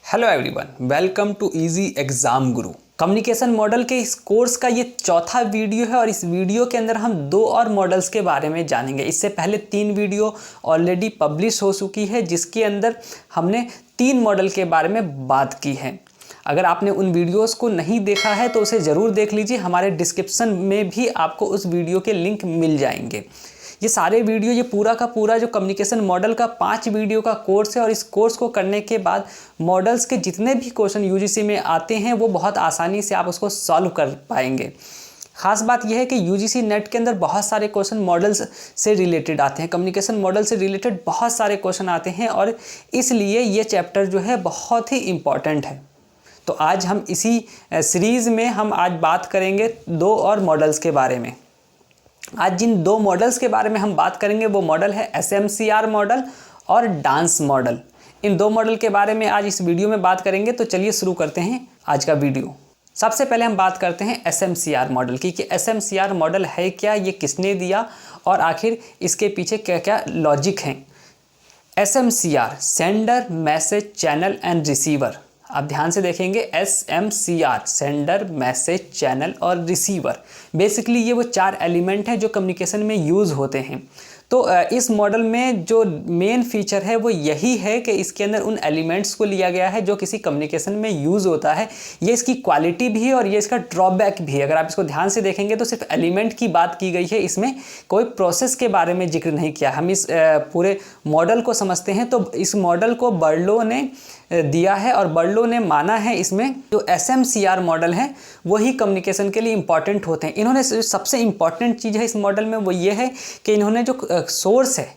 Hello everyone, welcome to easy exam Guru. Communication model के इस course का ये चौथा वीडियो है और इस वीडियो के अंदर हम दो और मॉडल्स के बारे में जानेंगे। इससे पहले 3 वीडियो ऑलरेडी पब्लिश हो चुकी है जिसके अंदर हमने 3 मॉडल के बारे में बात की है। अगर आपने उन वीडियोस को नहीं देखा है तो उसे ज़रूर देख लीजिए, हमारे डिस्क्रिप्शन में भी आपको उस वीडियो के लिंक मिल जाएंगे। ये सारे वीडियो, ये पूरा का पूरा जो कम्युनिकेशन मॉडल का 5 वीडियो का कोर्स है और इस कोर्स को करने के बाद मॉडल्स के जितने भी क्वेश्चन यूजीसी में आते हैं वो बहुत आसानी से आप उसको सॉल्व कर पाएंगे। खास बात यह है कि यूजीसी नेट के अंदर बहुत सारे क्वेश्चन मॉडल्स से रिलेटेड आते हैं, कम्युनिकेशन मॉडल से रिलेटेड बहुत सारे क्वेश्चन आते हैं और इसलिए ये चैप्टर जो है बहुत ही इम्पॉर्टेंट है। तो आज हम इसी सीरीज़ में हम आज बात करेंगे 2 और मॉडल्स के बारे में। आज जिन 2 मॉडल्स के बारे में हम बात करेंगे वो मॉडल है SMCR मॉडल और डांस मॉडल। इन 2 मॉडल के बारे में आज इस वीडियो में बात करेंगे। तो चलिए शुरू करते हैं आज का वीडियो। सबसे पहले हम बात करते हैं SMCR मॉडल की कि SMCR मॉडल है क्या, ये किसने दिया और आखिर इसके पीछे क्या क्या लॉजिक हैं। SMCR sender, message, channel and receiver. आप ध्यान से देखेंगे SMCR सेंडर, मैसेज, चैनल और रिसीवर। बेसिकली ये वो 4 एलिमेंट हैं जो कम्युनिकेशन में यूज़ होते हैं। तो इस मॉडल में जो मेन फीचर है वो यही है कि इसके अंदर उन एलिमेंट्स को लिया गया है जो किसी कम्युनिकेशन में यूज़ होता है। ये इसकी क्वालिटी भी है और ये इसका ड्रॉबैक भी है। अगर आप इसको ध्यान से देखेंगे तो सिर्फ एलिमेंट की बात की गई है, इसमें कोई प्रोसेस के बारे में जिक्र नहीं किया। हम इस पूरे मॉडल को समझते हैं तो इस मॉडल को बर्लो ने दिया है और बर्लो ने माना है इसमें जो SMCR मॉडल है वही कम्युनिकेशन के लिए इम्पॉर्टेंट होते हैं। इन्होंने सबसे इम्पॉर्टेंट चीज़ है इस मॉडल में वो ये है कि इन्होंने जो सोर्स है,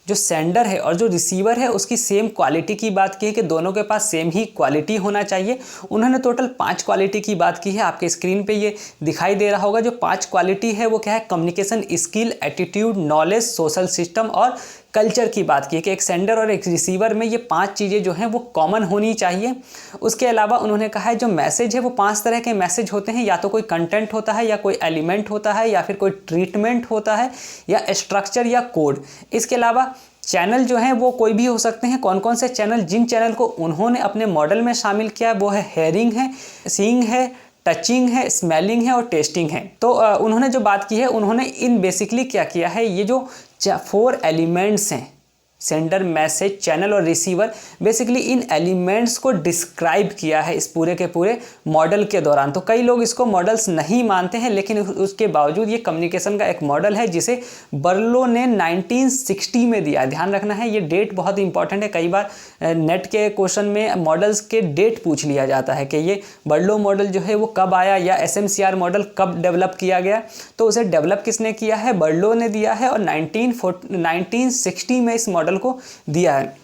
जो सेंडर है और जो रिसीवर है उसकी सेम क्वालिटी की बात की है कि दोनों के पास सेम ही क्वालिटी होना चाहिए। उन्होंने टोटल 5 क्वालिटी की बात की है। आपके स्क्रीन पे ये दिखाई दे रहा होगा। जो 5 क्वालिटी है वो क्या है, communication skill, attitude, knowledge, social system और कल्चर की बात की है कि एक सेंडर और एक रिसीवर में ये 5 चीज़ें जो हैं वो कॉमन होनी चाहिए। उसके अलावा उन्होंने कहा है जो मैसेज है वो 5 तरह के मैसेज होते हैं, या तो कोई कंटेंट होता है या कोई एलिमेंट होता है या फिर कोई ट्रीटमेंट होता है या स्ट्रक्चर या कोड। इसके अलावा चैनल जो हैं वो कोई भी हो सकते हैं। कौन कौन से चैनल, जिन चैनल को उन्होंने अपने मॉडल में शामिल किया है वो है हेयरिंग है, सीइंग है, टचिंग है, स्मेलिंग है और टेस्टिंग है। तो उन्होंने जो बात की है, उन्होंने इन बेसिकली क्या किया है, ये जो 4 एलिमेंट्स हैं, सेंडर, मैसेज, चैनल और रिसीवर, बेसिकली इन एलिमेंट्स को डिस्क्राइब किया है इस पूरे के पूरे मॉडल के दौरान। तो कई लोग इसको मॉडल्स नहीं मानते हैं लेकिन उसके बावजूद ये कम्युनिकेशन का एक मॉडल है जिसे बर्लो ने 1960 में दिया है। ध्यान रखना है, ये डेट बहुत इंपॉर्टेंट है। कई बार नेट के क्वेश्चन में मॉडल्स के डेट पूछ लिया जाता है कि ये बर्लो मॉडल जो है वो कब आया या SMCR मॉडल कब डेवलप किया गया। तो उसे डेवलप किसने किया है, बर्लो ने दिया है और 1960 में इस मॉडल को दिया है।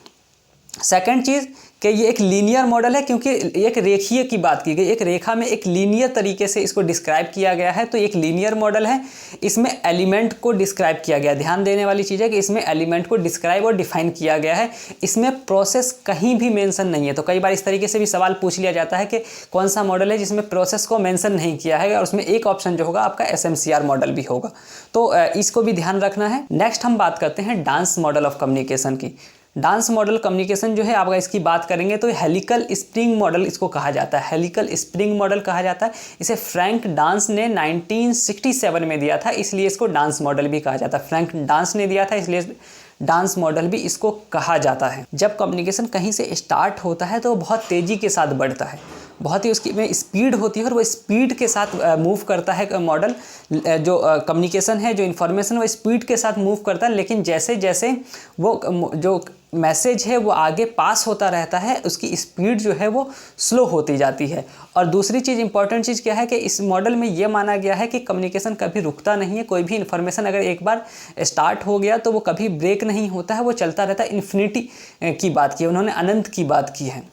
सेकंड चीज कि ये एक लीनियर मॉडल है क्योंकि एक रेखीय की बात की गई, एक रेखा में एक लीनियर तरीके से इसको डिस्क्राइब किया गया है। तो एक लीनियर मॉडल है, इसमें एलिमेंट को डिस्क्राइब किया गया। ध्यान देने वाली चीज़ है कि इसमें एलिमेंट को डिस्क्राइब और डिफाइन किया गया है, इसमें प्रोसेस कहीं भी मेंशन नहीं है। तो कई बार इस तरीके से भी सवाल पूछ लिया जाता है कि कौन सा मॉडल है जिसमें प्रोसेस को मेंशन नहीं किया है, और उसमें एक ऑप्शन जो होगा आपका SMCR मॉडल भी होगा। तो इसको भी ध्यान रखना है। नेक्स्ट हम बात करते हैं डांस मॉडल ऑफ कम्युनिकेशन की। डांस मॉडल कम्युनिकेशन जो है, आप अगर इसकी बात करेंगे तो हेलिकल स्प्रिंग मॉडल इसको कहा जाता है, हेलिकल स्प्रिंग मॉडल कहा जाता है। इसे फ्रैंक डांस ने 1967 में दिया था, इसलिए इसको डांस मॉडल भी कहा जाता है। फ्रैंक डांस ने दिया था इसलिए डांस मॉडल भी इसको कहा जाता है। जब कम्युनिकेशन कहीं से स्टार्ट होता है तो बहुत तेज़ी के साथ बढ़ता है, बहुत ही उसकी में स्पीड होती है और वो स्पीड के साथ मूव करता है मॉडल। जो कम्युनिकेशन है, जो इन्फॉर्मेशन, वो स्पीड के साथ मूव करता है। लेकिन जैसे जैसे वो जो मैसेज है वो आगे पास होता रहता है, उसकी स्पीड जो है वो स्लो होती जाती है। और दूसरी चीज़, इंपॉर्टेंट चीज़ क्या है कि इस मॉडल में ये माना गया है कि कम्युनिकेशन कभी रुकता नहीं है। कोई भी इन्फॉर्मेशन अगर एक बार स्टार्ट हो गया तो वो कभी ब्रेक नहीं होता है, वो चलता रहता है। इन्फिनिटी की बात की है उन्होंने, अनंत की बात की है।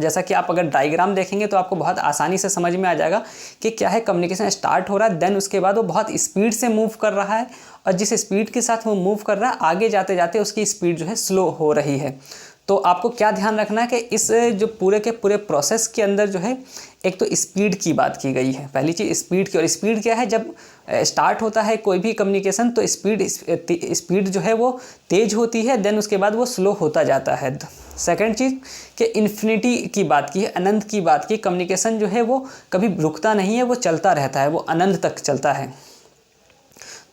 जैसा कि आप अगर डायग्राम देखेंगे तो आपको बहुत आसानी से समझ में आ जाएगा कि क्या है, कम्युनिकेशन स्टार्ट हो रहा है, देन उसके बाद वो बहुत स्पीड से मूव कर रहा है और जिस स्पीड के साथ वो मूव कर रहा है आगे जाते जाते उसकी स्पीड जो है स्लो हो रही है। तो आपको क्या ध्यान रखना है कि इस जो पूरे के पूरे प्रोसेस के अंदर जो है एक तो स्पीड की बात की गई है। पहली चीज़ स्पीड की, और स्पीड क्या है, जब स्टार्ट होता है कोई भी कम्युनिकेशन तो स्पीड जो है वो तेज़ होती है, देन उसके बाद वो स्लो होता जाता है। सेकंड चीज़ कि इन्फिनिटी की बात की है, अनंत की बात की। कम्युनिकेशन जो है वो कभी रुकता नहीं है, वो चलता रहता है, वो अनंत तक चलता है।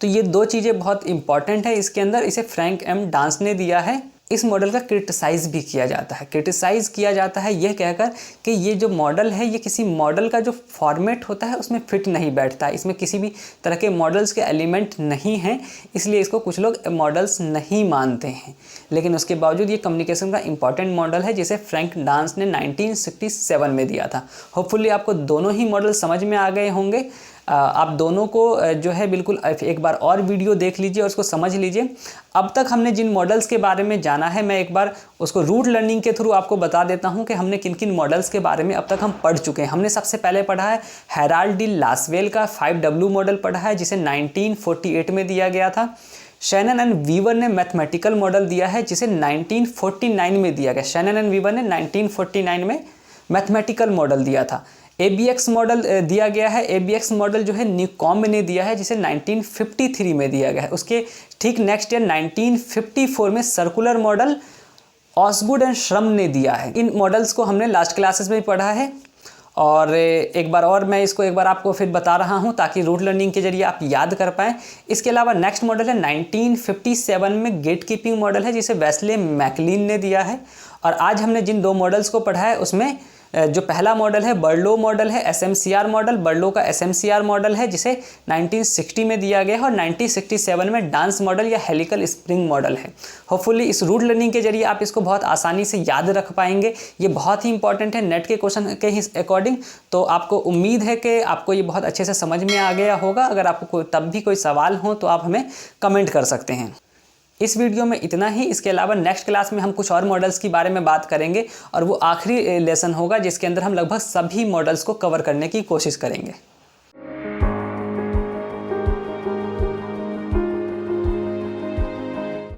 तो ये दो चीज़ें बहुत इंपॉर्टेंट है इसके अंदर। इसे फ्रैंक एम डांस ने दिया है। इस मॉडल का क्रिटिसाइज़ भी किया जाता है। क्रिटिसाइज़ किया जाता है यह कहकर कि ये जो मॉडल है ये किसी मॉडल का जो फॉर्मेट होता है उसमें फिट नहीं बैठता है, इसमें किसी भी तरह के मॉडल्स के एलिमेंट नहीं हैं, इसलिए इसको कुछ लोग मॉडल्स नहीं मानते हैं। लेकिन उसके बावजूद ये कम्युनिकेशन का इंपॉर्टेंट मॉडल है जिसे फ्रैंक डांस ने 1967 में दिया था। होपफुली आपको दोनों ही मॉडल समझ में आ गए होंगे। आप दोनों को जो है बिल्कुल एक बार और वीडियो देख लीजिए और उसको समझ लीजिए। अब तक हमने जिन मॉडल्स के बारे में जाना है मैं एक बार उसको रूट लर्निंग के थ्रू आपको बता देता हूं कि हमने किन किन मॉडल्स के बारे में अब तक हम पढ़ चुके हैं। हमने सबसे पहले पढ़ा है हेराल्ड डी लासवेल का 5W मॉडल पढ़ा है जिसे 1948 में दिया गया था। शैनन एंड वीवर ने मैथमेटिकल मॉडल दिया है जिसे 1949 में दिया गया। शैनन एंड वीवर ने 1949 में मैथमेटिकल मॉडल दिया था। ABX मॉडल दिया गया है। ABX मॉडल जो है न्यूकॉम्ब ने दिया है जिसे 1953 में दिया गया है। उसके ठीक नेक्स्ट ईयर 1954 में सर्कुलर मॉडल ऑसगुड एंड श्रम ने दिया है। इन मॉडल्स को हमने लास्ट क्लासेस में पढ़ा है और एक बार और मैं इसको एक बार आपको फिर बता रहा हूं ताकि रूट लर्निंग के जरिए आप याद कर पाएँ। इसके अलावा नेक्स्ट मॉडल है 1957 में गेट कीपिंग मॉडल है जिसे वेस्ले मैकलीन ने दिया है। और आज हमने जिन दो मॉडल्स को पढ़ा है उसमें जो पहला मॉडल है बर्लो मॉडल है, SMCR मॉडल, बर्लो का SMCR मॉडल है जिसे 1960 में दिया गया है और 1967 में डांस मॉडल या हेलिकल स्प्रिंग मॉडल है। होपफुली इस रूट लर्निंग के जरिए आप इसको बहुत आसानी से याद रख पाएंगे। ये बहुत ही इंपॉर्टेंट है नेट के क्वेश्चन के ही अकॉर्डिंग। तो आपको उम्मीद है कि आपको ये बहुत अच्छे से समझ में आ गया होगा। अगर आपको तब भी कोई सवाल हो तो आप हमें कमेंट कर सकते हैं। इस वीडियो में इतना ही। इसके अलावा नेक्स्ट क्लास में हम कुछ और मॉडल्स के बारे में बात करेंगे और वो आखिरी लेसन होगा जिसके अंदर हम लगभग सभी मॉडल्स को कवर करने की कोशिश करेंगे।